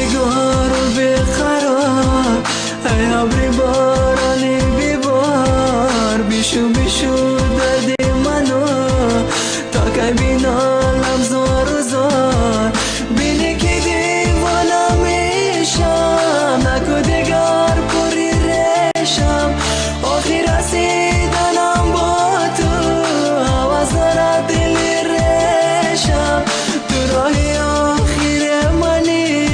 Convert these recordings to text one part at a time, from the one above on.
نگاه رو بخرار، ای ابری بارانی بیبار، بیشو بیشو درد منو تا که بینالم زار و زار. بینی که دیوانه میشم، نکو دگر پری ریشم، آخی رسیدنم با تو آواز دارد دلی ریشم. تو راهی آخیر منی،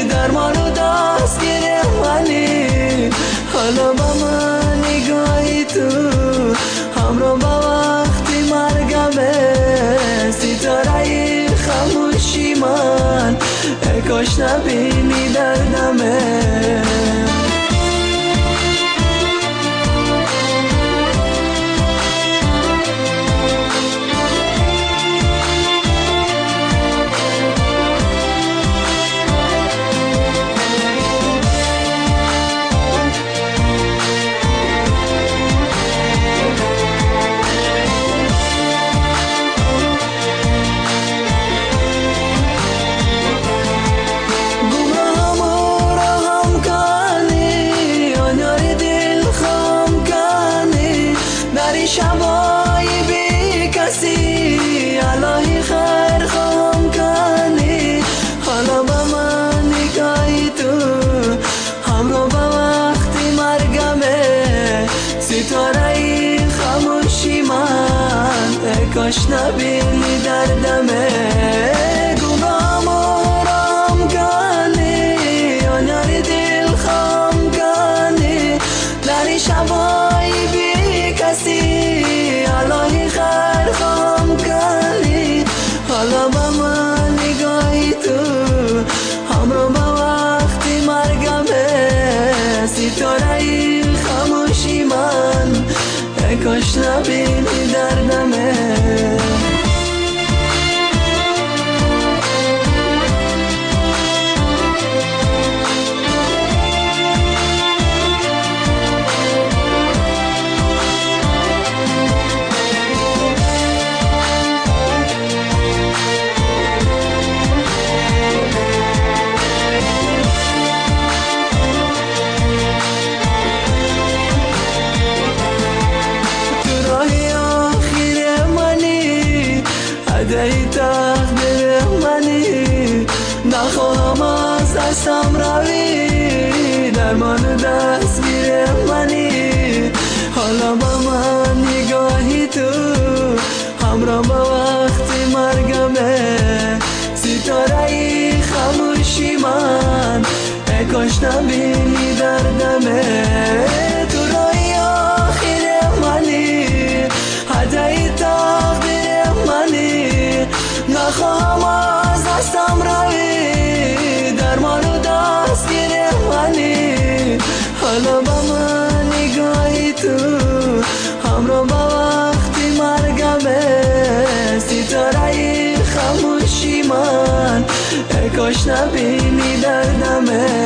درمان و دستگیر منی، حالا با من نگاهی تو همراه با وقتی مرگمه. ستاره خاموشی من، ای کاش نبینی دردمه. شبای بی کسی الهی خیر خواهم کنی، حالا با من نگاهی تو همراه با وقتی مرگمه. ستاره خاموشی من، ای کاش نبینی دردمه. گناهامو رام کنی، آن یاری دل خواهم کنی، در شبای بی کسی الهی خیر خواهم کنی، حالا با من نگاهی تو همراه با وقتی مرگمه. ستاره خاموشی من، ای کاش نبینی دردمه. ای تقدیر منی، نخواهم از دستم روی، درمان و دستگیر منی، حالا با من نگاهی تو همراه با وقتی مرگمه. ستاره خاموشی من، ای کاش نبینی دردمه. تو رای آخر منی، هدای تقدیر منی، نخواهم از دستم روی، درمان و دستگیر منی، حالا با من نگاهی تو همراه با وقتی مرگمه. ستاره خاموشی من، ای کاش نبینی دردمه.